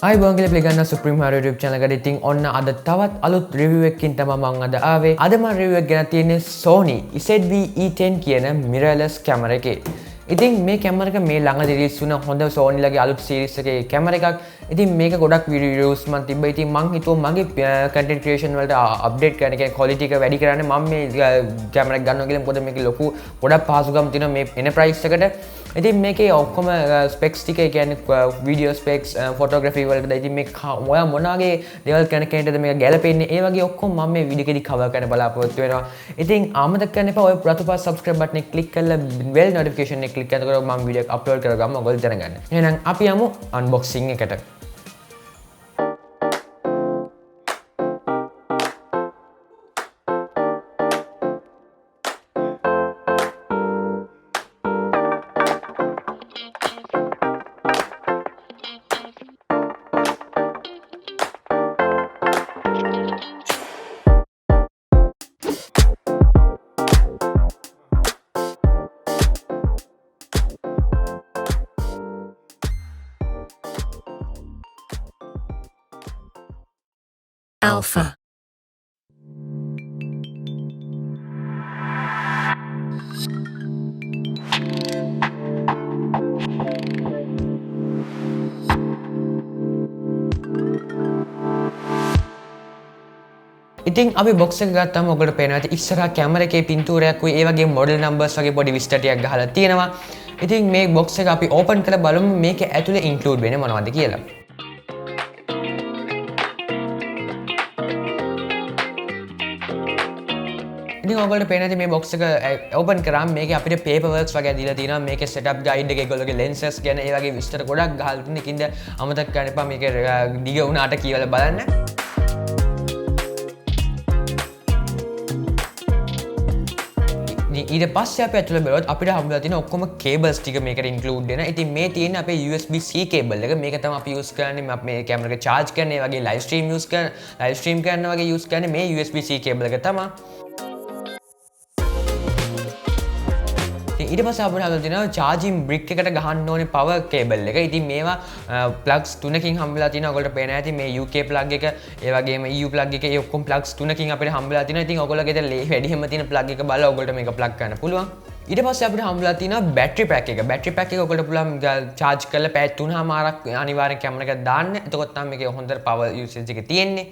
අයිබෝන් කියලා පිළිගන්න සුප්‍රීම් හාර් YouTube channel එකට. ඉතින් ඔන්න අද තවත් අලුත් review එකකින් තමයි මම අද ආවේ. අද මම review එක ගෙන තියෙන්නේ SONY ZV-E10 කියන mirrorless camera එකේ. ඉතින් මේ කැමරා එක මේ ළඟදී රිලීස් වුණ හොඳ Sony ලගේ අලුත් series එකේ කැමරා එකක්. ඉතින් මේක ගොඩක් videos මම තිබ්බා. ඉතින් මං හිතුවා මගේ content creation වලට update කරන්න කියන්නේ quality එක වැඩි කරන්න මම මේ කැමරා එක ගන්නවා කියලා. මොකද මේකේ ලොකු ගොඩක් පහසුකම් තියෙනවා මේ එන price එකට. ඉතින් මේකේ ඔක්කොම ස්පෙක්ස් ටික කියන්නේ වීඩියෝ ස්පෙක්ස් ෆොටෝග්‍රැෆි වලට ඉතින් මේ ඔයා මොනවාගේ දේවල් කරන කෙනෙක්ද මේක ගැලපෙන්නේ ඒ වගේ ඔක්කොම මම මේ වීඩියෝ එකේදී කවර් කරන්න බලාපොරොත්තු වෙනවා. ඉතින් අමතක කරන්න එපා ඔය රතුපස් subscribe button එක click කරලා bell notification එක click කරනකොට මම වීඩියෝ එක upload කරගම ඔයගොල්ලෝ දැනගන්න. එහෙනම් අපි යමු unboxing එකට. Alpha. ඉතින් අපි box එක ගත්තාම ඔයගොල්ලෝ පේනවා ඇති ඉස්සරහා කැමරා එකේ පින්තූරයක් උයි ඒ වගේ model numbers වගේ පොඩි විස්තර ටිකක් ගහලා තියෙනවා. ඉතින් මේ box එක අපි open කරලා බලමු මේකේ ඇතුලේ include වෙන්නේ මොනවද කියලා. ඉතින් ඔයගොල්ලෝ පේන ඇති මේ box එක open කරාම මේකේ අපිට paper works වගේ දීලා තියෙනවා. මේකේ setup guide එක ඒගොල්ලෝගේ lenses ගැන ඒ වගේ විස්තර ගොඩක් ගහලා තියෙන. ඒකින්ද අමතක කරන්න එපා මේක දිග වුණාට කියලා බලන්න. ඊට පස්සේ අපි ඇතුළේ බලුවොත් අපිට හම්බෙලා තියෙන ඔක්කොම cables ටික මේකට include වෙනවා. ඉතින් මේ තියෙන අපේ USB-C cable එක. මේක තමයි අපි use කරන්නේ මේ කැමරා එක charge කරන්න, ඒ වගේ live stream කරන්න වගේ use කරන්නේ මේ USB-C cable එක තමයි. ඊට පස්සේ අපිට හම්බෙලා තියෙනවා charging brick එකට ගහන්න ඕනේ power cable එක. ඉතින් මේවා plugs තුනකින් හම්බෙලා තියෙනවා. ඔයගොල්ලෝ පේනවා ඇති මේ UK plug එක, ඒ වගේම EU plug එක, ඒ ඔක්කොම plugs තුනකින් අපිට හම්බෙලා තියෙනවා. ඉතින් ඔයගොල්ලෝ ගෙදර වැඩිම තියෙන plug එක බලලා ඔයගොල්ලෝ මේක plug කරන්න පුළුවන්. ඊට පස්සේ අපිට හම්බෙලා තියෙනවා battery pack එක. battery pack එක ඔයගොල්ලෝ පුළුවන් charge කරලා පැය 3මාරක් අනිවාර්යෙන් කැමරා එක දාන්න. එතකොට තමයි මේකේ හොඳට power usage එක තියෙන්නේ.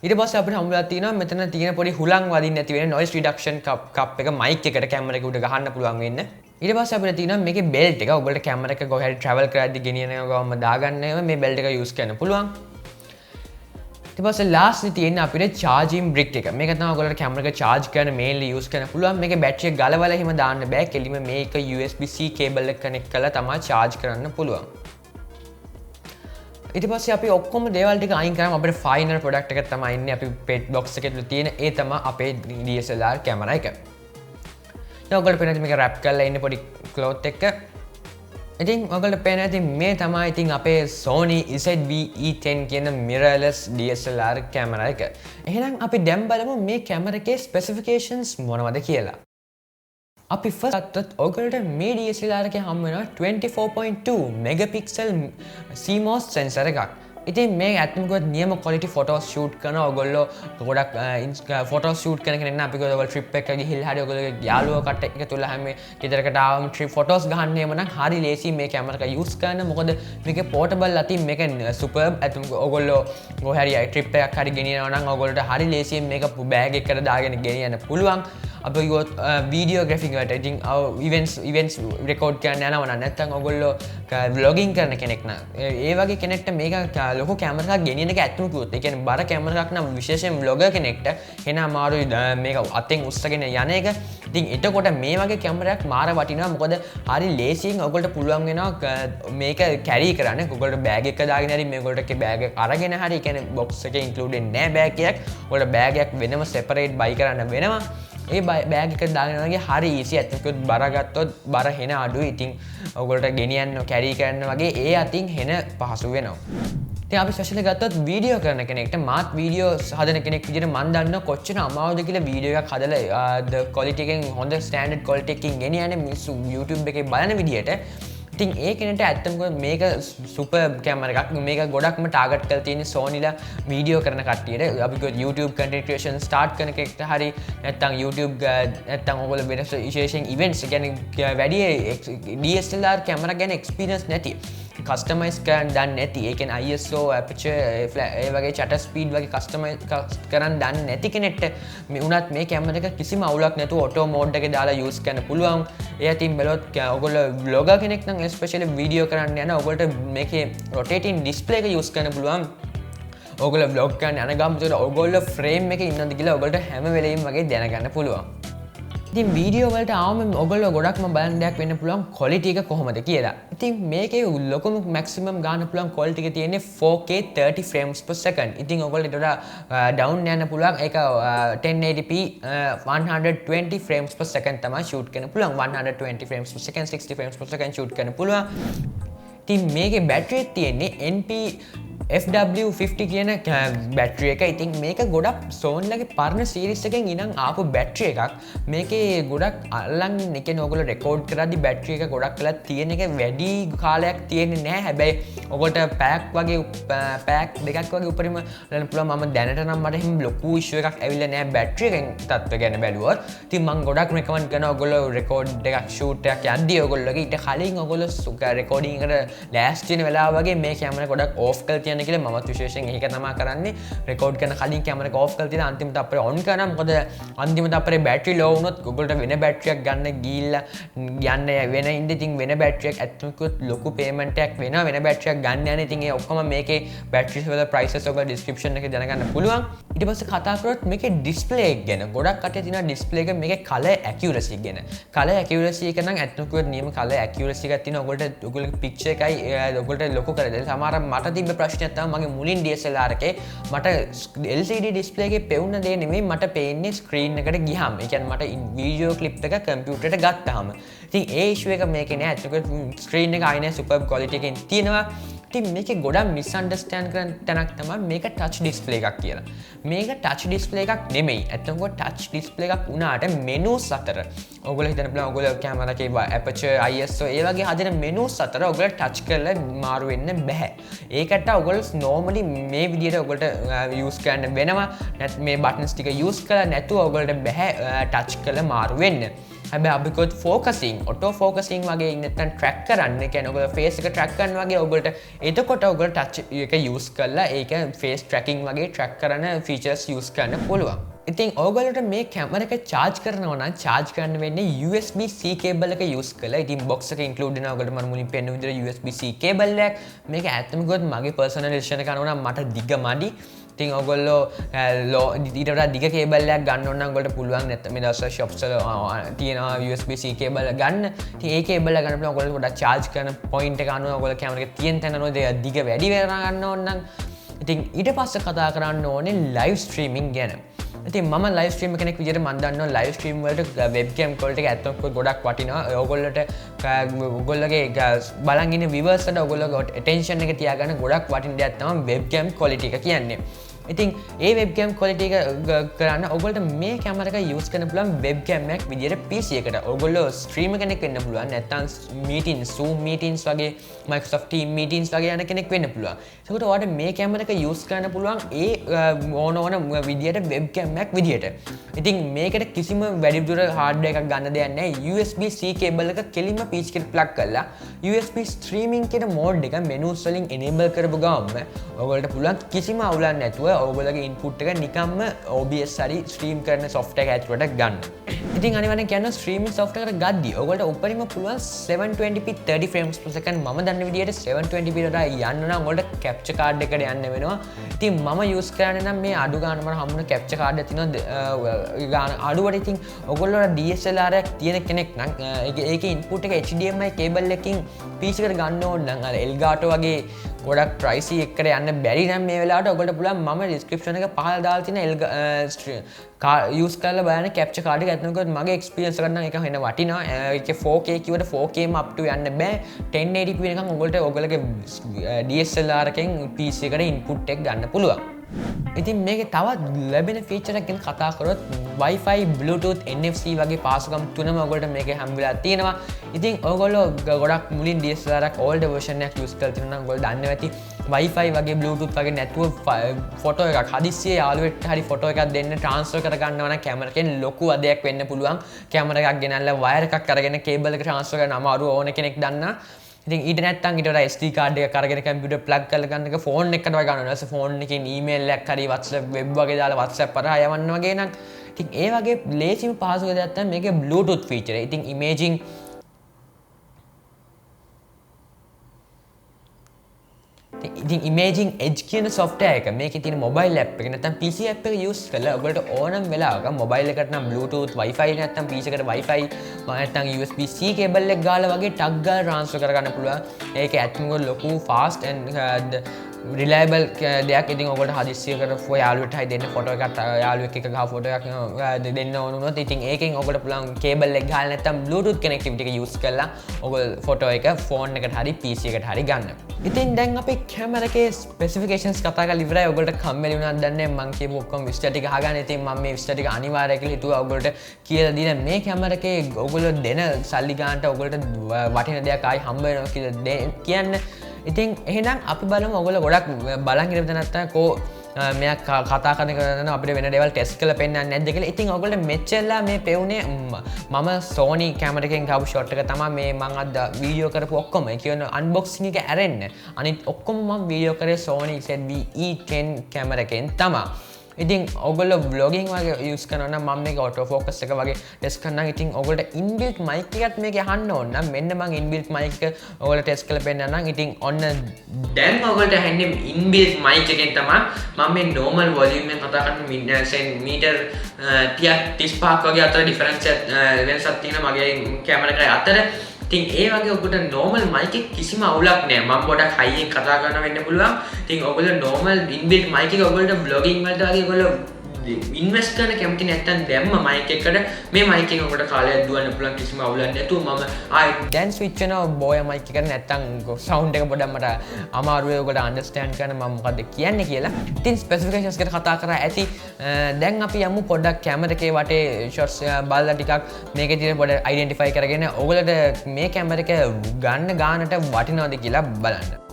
ඊට පස්සේ අපිට හම්බුලා තියෙනවා මෙතන තියෙන පොඩි හුලං වදින්න නැති වෙන noise reduction cup එක mic එකට කැමරා එක උඩ ගහන්න පුළුවන් වෙන්න. ඊට පස්සේ අපිට තියෙනවා මේකේ belt එක. ඔයගොල්ලෝ කැමරා එක කොහේ හරි travel කරද්දී ගෙනියන ගමන් දාගන්න මේ belt එක use කරන්න පුළුවන්. ඊට පස්සේ last තියෙන අපිට charging brick එක. මේක තමයි ඔයගොල්ලෝ කැමරා එක charge කරන mainly use කරන්න පුළුවන්. මේකේ battery එක ගලවලා එහෙම දාන්න බෑ. කෙලිම මේක USB-C cable එක connect කරලා තමයි charge කරන්න පුළුවන්. ඊට පස්සේ අපි ඔක්කොම දේවල් ටික අයින් කරාම අපේ ෆයිනල් ප්‍රොඩක්ට් එක තමයි ඉන්නේ අපි පෙට් බොක්ස් එකේ තියෙන ඒ තමයි අපේ DSLR කැමරා එක. දැන් ඔයගොල්ලෝ පේන මේක රැප් කරලා ඉන්නේ පොඩි ක්ලොත් එක. ඉතින් ඔයගොල්ලෝ පේන ඇති මේ තමයි ඉතින් අපේ SONY ZV-E10 කියන mirrorless DSLR කැමරා එක. එහෙනම් අපි දැන් බලමු මේ කැමරා එකේ ස්පෙસિෆිකේෂන්ස් මොනවද කියලා. අපි ෆස්ට් ගත්තොත් ඔයගොල්ලන්ට මේ DSLR එකේ හම් වෙනවා 24.2 megapixel CMOS sensor එකක්. ඉතින් මේ ඇත්තම කිව්වොත් නියම quality photos shoot කරන ඔයගොල්ලෝ ගොඩක් photos shoot කරන කෙනෙක් නම් අපි කිව්වොත් ඔයගොල්ලෝ trip එකක ගිහිල්ලා හරි ඔයගොල්ලෝගේ යාළුවෝ කට එකතු වෙලා හැම ගෙදරකට ආවම trip photos ගන්න එහෙම නම් හරි ලේසි මේ කැමරා එක use කරන්න. මොකද මේකේ portable අතින් මේක superb. ඇත්තම ඔයගොල්ලෝ කොහේ හරි trip එකක් හරි ගෙනියනවා නම් ඔයගොල්ලන්ට හරි ලේසියෙන් මේක bag එකකට දාගෙන ගෙනියන්න පුළුවන්. අපි ගියොත් videography වලට ඉතින් events record කරන්න යනවා නම් නැත්නම් ඔයගොල්ලෝ vlogging කරන කෙනෙක් නම් ඒ වගේ කෙනෙක්ට මේක ලොකු කැමරා එකක් ගෙනියන එක ඇත්තම කිව්වොත් ඒ කියන්නේ බර කැමරා එකක් නම් විශේෂයෙන් vlogger කෙනෙක්ට එන අමාරුයි මේක අතෙන් උස්සගෙන යන එක. ඉතින් එතකොට මේ වගේ කැමරා එකක් මාර වටිනවා. මොකද හරි ලේසියෙන් ඔයගොල්ලෝ පුළුවන් වෙනවා මේක carry කරන්න. ඔයගොල්ලෝ bag එක දාගෙන හරි මේගොල්ලෝ bag එක අරගෙන හරි ඒ කියන්නේ box එකේ include වෙන්නේ නැහැ bag එකක්. ඔයගොල්ලෝ bag එකක් වෙනම separate buy කරන්න වෙනවා. ඒ බෑග් එක දාගෙන වගේ හරි easy. ඇත්තටම කිව්වොත් බර ගත්තොත් බර හෙන අඩුයි. ඉතින් ඔයගොල්ලෝ ගෙනියන්න carry කරන්න වගේ ඒ අතින් හෙන පහසු වෙනවා. ඉතින් අපි ස්පෙෂලි ගත්තොත් වීඩියෝ කරන කෙනෙක්ට මාත් වීඩියෝ හදන කෙනෙක් විදිහට මම දන්නවා කොච්චර අමාරුද කියලා වීඩියෝ එකක් හදලා ද quality එකෙන් හොඳ standard quality එකකින් ගෙනියන්නේ මිනිස්සු YouTube එකේ බලන විදිහට. ඉතින් ඒ කෙනට ඇත්තම මේක සුපර් කැමරා එකක්. මේක ගොඩක්ම ටාගට් කරලා තියෙන්නේ Sonyලා වීඩියෝ කරන කට්ටියට. අපි කිව්වොත් YouTube content creation start කරන කෙනෙක්ට හරි නැත්නම් YouTube නැත්නම් ඔයගොල්ලෝ වෙනස් විශේෂයෙන් events කියන්නේ වැඩි DSLR කැමරා ගැන experience නැති කස්ටමයිස් කරන්න දන්නේ නැති, ඒ කියන්නේ ISO aperture ඒ වගේ shutter speed වගේ කස්ටමයිස් කරන්න දන්නේ නැති කෙනෙක්ට මේ උනත් මේ කැමරා එක කිසිම අවුලක් නැතුව auto mode එකේ දාලා use කරන්න පුළුවන්. ඒ අතින් බැලුවොත් ඔයගොල්ලෝ vlogger කෙනෙක් නම් especially video කරන්න යන ඔයගොල්ලෝ මේකේ rotating display එක use කරන්න පුළුවන්. ඔයගොල්ලෝ vlog කරන්න යන ගමන් ඔයගොල්ලෝ frame එකේ ඉන්නද කියලා ඔයගොල්ලෝ හැම වෙලෙම වගේ දැනගන්න පුළුවන්. ඉතින් වීඩියෝ වලට ආවම ඔයගොල්ලෝ ගොඩක්ම බලන්න දෙයක් වෙන්න පුළුවන් quality එක කොහොමද කියලා. ඉතින් මේකේ ලොකුම maximum ගන්න පුළුවන් quality එක තියෙන්නේ 4K 30 frames per second. ඉතින් ඔයගොල්ලෝ ඊට වඩා down යන්න පුළුවන්. ඒක 1080p 120 frames per second තමයි shoot කරන්න පුළුවන්. 120 frames per second 60 frames per second shoot කරන්න පුළුවන්. ඉතින් මේකේ battery තියෙන්නේ NP FW50 කියන බැටරි එක. ඉතින් මේක ගොඩක් Sony පරණ සීරීස් එකෙන් ඉඳන් ආපු බැටරි එකක්. මේකේ ගොඩක් අල්ලන් ඒ කියන්නේ ඔයගොල්ලෝ රෙකෝඩ් කරද්දි බැටරි එක ගොඩක් වෙලා තියෙන එක වැඩි කාලයක් තියෙන්නේ නැහැ. හැබැයි ඔයගොල්ලෝ පැක් වගේ පැක් දෙකක් වගේ උඩරිම ගන්න පුළුවන්. මම දැනට නම් මට එහෙම ලොකු ඉෂුව එකක් ඇවිල්ලා නැහැ බැටරි එකෙන් තත්ත්ව ගැන බැලුවොත්. ඉතින් මම ගොඩක් රෙකමන්ඩ් කරනවා ඔයගොල්ලෝ රෙකෝඩ් එකක් ෂූට් එකක් යද්දී ඔයගොල්ලෝගේ ඊට කලින් ඔයගොල්ලෝ රෙකෝඩින් එකට ලෑස්ති වෙන වෙලාව වගේ මේ කැමරා ගොඩක් ඕෆ් කරලා තියන්න කියලා මමත් විශේෂයෙන් ඒක තමයි කරන්නේ. රෙකෝඩ් කරන කලින් කැමරා එක ඕෆ් කරලා තියලා අන්තිමට අපේ ඔන් කරනවා. මොකද අන්තිමට අපේ බැටරි ලෝ වුණොත් ඔයගොල්ලන්ට වෙන බැටරියක් ගන්න ගිහිල්ලා යන්න වෙන ඉඳ ඉතින් වෙන බැටරියක් ඇත්තටම ලොකු පේමන්ට් එකක් වෙනවා. වෙන බැටරියක් ගන්න යන ඉතින් ඒ ඔක්කොම මේකේ බැටරිස් වල ප්‍රයිසස් ඔයගොල්ලෝ ඩිස්ක්‍රිප්ෂන් එකේ දැනගන්න පුළුවන්. ඊට පස්සේ කතා කරොත් මේකේ ඩිස්ප්ලේ එක ගැන. ගොඩක් කටේ තියෙනවා ඩිස්ප්ලේ එක මේකේ කලර් ඇකියුරසි ගැන. කලර් ඇකියුරසි එක නම් ඇත්තටම කිව්වොත් නියම කලර් ඇකියුරසි එකක් තියෙනවා. ඔයගොල්ලෝ පික්චර් එකයි ඔයගොල්ලෝ ලොකු කරලා දෙන්න. සමහර මට තිබ්බ ප්‍රශ්නයක් තමයි මගේ මුලින් DSLR එකේ මට LCD ඩිස්ප්ලේ එකේ පෙවුන දේ නෙමෙයි මට පේන්නේ ස්ක්‍රීන් එකට ගියාම. ඒ කියන්නේ මට වීඩියෝ ක්ලිප් එක කම්පියුටරේට ගත්තාම. ඉතින් ඒ ඉෂුව එක මේකේ නෑ. ඒක ස්ක්‍රීන් එක ආයෙ සුපර් ක්වොලිටි එකකින් තියෙනවා. ඉතින් මේකේ ගොඩක් මිස්අන්ඩර්ස්ටෑන්ඩ් කරන තැනක් තමයි මේක ටච් ඩිස්ප්ලේ එකක් කියලා. මේක ටච් ඩිස්ප්ලේ එකක් නෙමෙයි. ඇත්තටම ටච් ඩිස්ප්ලේ එකක් වුණාට මෙනුස් අතර ඔයගොල්ලෝ හිතන්න පුළුවන් ඔයගොල්ලෝ කැමරා එකේ aperture ISO ඒ වගේ හදන මෙනුස් අතර ඔයගොල්ලෝ ටච් කරලා මාරු වෙන්න බෑ. ඒකට ඔයගොල්ලෝ normally මේ විදිහට ඔයගොල්ලෝ use කරන්න වෙනවා. නැත්නම් මේ buttons ටික use කරලා නැතුව ඔයගොල්ලෝ බෑ ටච් කරලා මාරු වෙන්න. හැබැයි අපි කිව්වොත් focusing auto focusing වගේ නැත්නම් track කරන්න කියන්නේ ඔයගොල්ලෝ face එක track කරන වගේ ඔයගොල්ලෝ එතකොට ඔයගොල්ලෝ touch එක use කරලා ඒක face tracking වගේ track කරන features use කරන්න පුළුවන්. ඉතින් ඔයගොල්ලන්ට මේ කැමරා එක charge කරනවා නම් charge කරන්න වෙන්නේ USB-C cable එක use කරලා. ඉතින් box එකේ include වෙනවා ඔයගොල්ලෝ මම මුලින් පෙන්නන විදිහට USB-C cable එකක්. මේක ඇත්තම කිව්වොත් මගේ personal decision එක අනුව නම් මට දිග මදි. ඉතින් ඔයගොල්ලෝ ඊට වඩා දිග කේබල් එකක් ගන්න ඕන නම් ඔයගොල්ලෝ පුළුවන් නැත්නම් මේ දවස්වල shops වල තියෙනවා USB-C කේබල් ගන්න. ඉතින් ඒ කේබල් එක ගන්න පුළුවන් ඔයගොල්ලෝ පොඩ්ඩක් charge කරන point එක අනුව ඔයගොල්ලෝ කැමරා එක තියෙන තැන අනුව දිග වැඩි වෙනවා ගන්න ඕන නම්. ඉතින් ඊට පස්සේ කතා කරන්න ඕනේ live streaming ගැන. ඉතින් මම live stream කෙනෙක් විදිහට මම දන්නවා live stream වලට webcam quality එක ඇත්තටම ගොඩක් වටිනවා. ඔයගොල්ලෝට ඔයගොල්ලෝගේ බලන් ඉන්න viewers වලට ඔයගොල්ලෝගේ attention එක තියාගන්න ගොඩක් වටින දෙයක් තමයි webcam quality එක කියන්නේ. ඉතින් ඒ webcam quality එක කරන්න ඔයගොල්ලන්ට මේ කැමරා එක use කරන්න පුළුවන් webcam එකක් විදිහට PC එකට. ඔයගොල්ලෝ streamer කෙනෙක් වෙන්න පුළුවන්. නැත්නම් meetings Zoom meetings වගේ Microsoft Teams meetings වගේ යන කෙනෙක් වෙන්න පුළුවන්. ඒකට ඔයාලට මේ කැමරා එක use කරන්න පුළුවන් ඒ ඕන විදිහට webcam එකක් විදිහට. ඉතින් මේකට කිසිම වැඩිදුර hardware එකක් ගන්න දෙයක් නැහැ. USB-C cable එක කෙලින්ම PC එකට plug කරලා USB streaming කියන mode එක menus වලින් enable කරපු ගමන් ඔයගොල්ලන්ට පුළුවන් කිසිම අවුලක් නැතුව ඔයගොල්ලෝගේ ඉන්පුට් එක නිකම්ම OBS හරි ස්ට්‍රීම් කරන software එක ඇතුළට ගන්න. ඉතින් අනිවාර්යෙන් කියනවා ස්ට්‍රීමින් software එකට ගද්දී ඔයගොල්ලෝ උඩරිම පුළුවන් 720p 30 frames per second මම දන්න විදිහට 720p වලට යන්න නම් ඔයාලට capture card එකට යන්න වෙනවා. ඉතින් මම use කරන්නේ නම් මේ අඩු ගන්න මම හම්බුන capture card එක තියෙනවා අඩුවට. ඉතින් ඔයගොල්ලෝ DSLR එකක් තියෙන කෙනෙක් නම් ඒකේ input එක HDMI cable එකකින් PC එකට ගන්න ඕන නම් අර Elgato වගේ ගොඩක් ප්‍රයිසි එකට යන්න බැරි නම් මේ වෙලාවට ඔයගොල්ලෝ පුළුවන් මම ඩිස්ක්‍රිප්ෂන් එක පහල දාලා තියෙන use කරලා බලන්න capture card එක. ඇත්තටම මගේ experience එක නම් ඒක වෙන වටිනවා. ඒකේ 4K කිව්වට 4K ම up to යන්න බෑ. 1080p වෙනකන් ඔයගොල්ලෝගේ DSLR එකෙන් PC එකට input එක ගන්න පුළුවන්. ඉතින් මේක තවත් ලැබෙන ෆීචර් එකක් ගැන කතා කරොත් Wi-Fi, Bluetooth, NFC වගේ පාසුකම් තුනම ඔයගොල්ලෝ මේකේ හම්බ වෙලා තියෙනවා. ඉතින් ඔයගොල්ලෝ ගොඩක් මුලින් DSLR එකක් older version එකක් use කරලා තියෙනවා නම් ඔයගොල්ලෝ දන්නවා ඇති Wi-Fi වගේ Bluetooth වගේ නැතුව ෆොටෝ එකක් හදිස්සියේ යාළුවෙක්ට හරි ෆොටෝ එකක් දෙන්න transfer කර ගන්නවා නම් කැමරා එකෙන් ලොකු අදයක් වෙන්න පුළුවන්. කැමරා එකක් ගෙනල්ලා wire එකක් අරගෙන cable එක transfer කරන අමාරු ඕන කෙනෙක් දන්නා. ඉතින් ඊට නැත්තම් ඊට වඩා SD card එකක් අරගෙන කම්පියුටර් plug කරලා ගන්න එක phone එකකට වගේ ගන්නවා. ඊට පස්සේ phone එකකින් email එකක් හරි WhatsApp web වගේ දාලා WhatsApp කරා යවන්න වගේ නම් ඉතින් ඒ වගේ ලේසිම පහසුක දෙයක් තමයි මේකේ Bluetooth feature. ඉතින් imaging edge කියන software එක මේකේ තියෙන mobile app එක නැත්නම් PC app එක use කරලා ඔයගොල්ලෝ ඕනම වෙලාවක mobile එකට නම් Bluetooth Wi-Fi නැත්නම් PC එකට Wi-Fi නැත්නම් USB-C cable එක ගාලා වගේ ටග් ගාලා transfer කරගන්න පුළුවන්. ඒක ඇත්තම ලොකු fast and reliable දෙයක්. ඉතින් ඔයගොල්ලෝ හදිස්සියකට යාළුවෙක්ට හරි දෙන්න ෆොටෝ එකක් යාළුවෙක් එක්ක ගහ ෆොටෝ එකක් දෙන්න ඕන වුණොත් ඉතින් ඒකෙන් ඔයගොල්ලෝ පුළුවන් cable එක ගහලා නැත්නම් Bluetooth connectivity එක use කරලා ඔයගොල්ලෝ ෆොටෝ එක phone එකට හරි PC එකට හරි ගන්න. ඉතින් දැන් අපි කැමරා එකේ ස්පෙસિෆිකේෂන්ස් කතා කරලා ඉවරයි. ඔයගොල්ලෝ කම්මැලි වුණාද දන්නේ මම කියපු ඔක්කොම විස්තර ටික අහගන්න. ඉතින් මම මේ විස්තර ටික අනිවාර්යයි කියලා හිතුවා ඔයගොල්ලෝ කියලා දීලා මේ කැමරා එකේ ඔයගොල්ලෝ දෙන සල්ලි ගන්නට ඔයගොල්ලෝ වටින දෙයක් ආයි හම්බ වෙනවා කියලා කියන්න. ඉතින් එහෙනම් අපි බලමු ඔයගොල්ලෝ ගොඩක් බලන් ඉඳලා නැත්නම් කෝ මෙයා කතා කරන අපිට වෙන දේවල් ටෙස්ට් කරලා පෙන්නන්නේ නැද්ද කියලා. ඉතින් ඔයගොල්ලෝ මෙච්චරලා මේ පෙවුනේ මම Sony කැමරා එකෙන් ගාපු ෂොට් එක තමයි මේ මම අද වීඩියෝ කරපු ඔක්කොම. ඒ කියන්නේ අන්බොක්සිං එක ඇරෙන්න. අනිත් ඔක්කොම මම වීඩියෝ කරේ Sony ZV-E10 කැමරා එකෙන් තමයි. ඉතින් ඔයගොල්ලෝ vlogging වගේ use කරනවා නම් මම මේක auto focus එක වගේ test කරනවා. ඉතින් ඔයගොල්ලෝ inbuilt mic එකත් මේකේ අහන්න ඕන නම් මෙන්න මම inbuilt mic එක ඔයගොල්ලෝ test කරලා පෙන්නන්නම්. ඉතින් ඔන්න දැන් ඔයගොල්ලෝ ඇහෙන්නේ inbuilt mic එකෙන් තමයි මම මේ normal volume එක කතා කරන මීටර් 35ක් වගේ අතර difference වෙනසක් තියෙනවා මගේ කැමරා එකේ අතර. ඉතින් ඒ වගේ ඔබට normal mic එක කිසිම අවුලක් නෑ. මම පොඩක් high එක කතා කරනවා වෙන්න පුළුවන්. ඉතින් ඔයගොල්ලෝ normal inbuilt mic එක ඔයගොල්ලෝ vlogging වලට වගේ ඔයගොල්ලෝ ඉන්වෙස්ට් කරන්න කැමති නැත්නම් දැම්ම mic එකකට මේ mic එක ඔබට කාලයක් දුවන්න පුළුවන් කිසිම අවුලක් නැතුව මම ආයි දැන් switch වෙනවා boya mic එකට නැත්නම් sound එක පොඩ්ඩක් මට අමාරුයි ඔයගොල්ලෝ understand කරන්න මම මොකද්ද කියන්නේ කියලා. ඉතින් specifications ගැන කතා කරා ඇති. දැන් අපි යමු පොඩ්ඩක් කැමරා එකේ වටේ shots බලලා ටිකක් මේකේ තියෙන පොඩ identify කරගෙන ඔයගොල්ලෝට මේ කැමරා එක ගන්න ගානට වටිනවද කියලා බලන්න.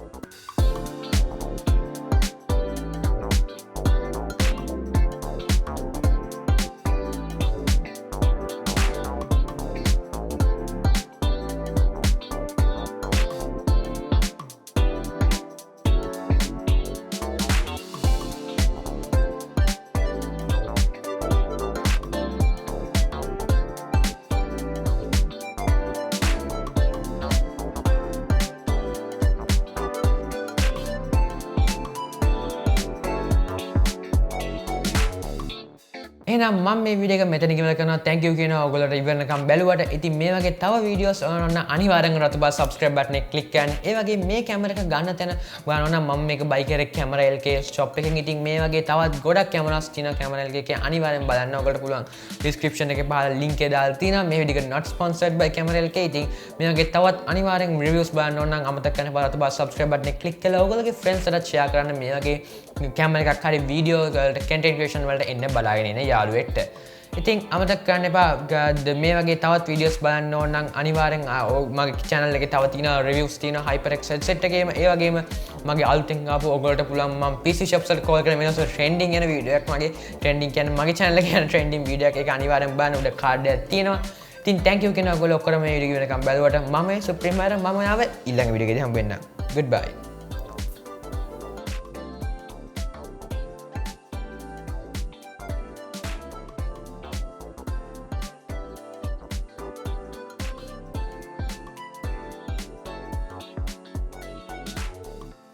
එහෙනම් මම මේ වීඩියෝ එක මෙතන ඉවර කරනවා. thank you කියනවා ඔයගොල්ලෝට ඉවරනකම් බැලුවට. ඉතින් මේ වගේ තව වීඩියෝස් ඕනනම් අනිවාර්යෙන් රතු බා subscribe button එක click කරන්න. ඒ වගේ මේ කැමරා එක ගන්න තැන ඔයාලා නම් මම මේක buy කරේ CamereaLK shop එකෙන්. ඉතින් මේ වගේ තවත් ගොඩක් කැමරාස් තියෙනවා CamereaLK එකේ. අනිවාර්යෙන් බලන්න. ඔයගොල්ලෝ පුළුවන් description එකේ පහළ link එක දාලා තියෙනවා. මේ වීඩියෝ එක not sponsored by CamereaLK. ඉතින් මේ වගේ තවත් අනිවාර්යෙන් reviews බලන්න ඕන නම් අමතක කරන්න බා රතු බා subscribe button එක click කරලා ඔයගොල්ලෝගේ friends වලට share කරන්න. මේ වගේ කැමරා එකක් හරි වීඩියෝ වලට content creation වලට එන්න බලාගෙන ඉන්න යාළුවෙක්ට. ඉතින් අමතක කරන්න එපා මේ වගේ තවත් වීඩියෝස් බලන්න ඕන නම් අනිවාර්යෙන් මගේ channel එකේ තව තියෙන reviews තියෙන HyperX headset එකේම ඒ වගේම මගේ අලුතෙන් ආපු ඔයගොල්ලන්ට පුළුවන් මම PC shops වලට call කරලා මෙන්න trending යන වීඩියෝ එකක් මගේ trending කියන්නේ මගේ channel එකේ යන trending වීඩියෝ එකක් ඒක අනිවාර්යෙන් බලන්න උඩ card එකක් තියෙනවා. ඉතින් thank you කියන ඔයගොල්ලෝ ඔක්කොම මේ වීඩියෝ එක බලුවට මම සුප්‍රීම මම ආව ඊළඟ වීඩියෝ එකේදී හම්බ වෙන්න. goodbye.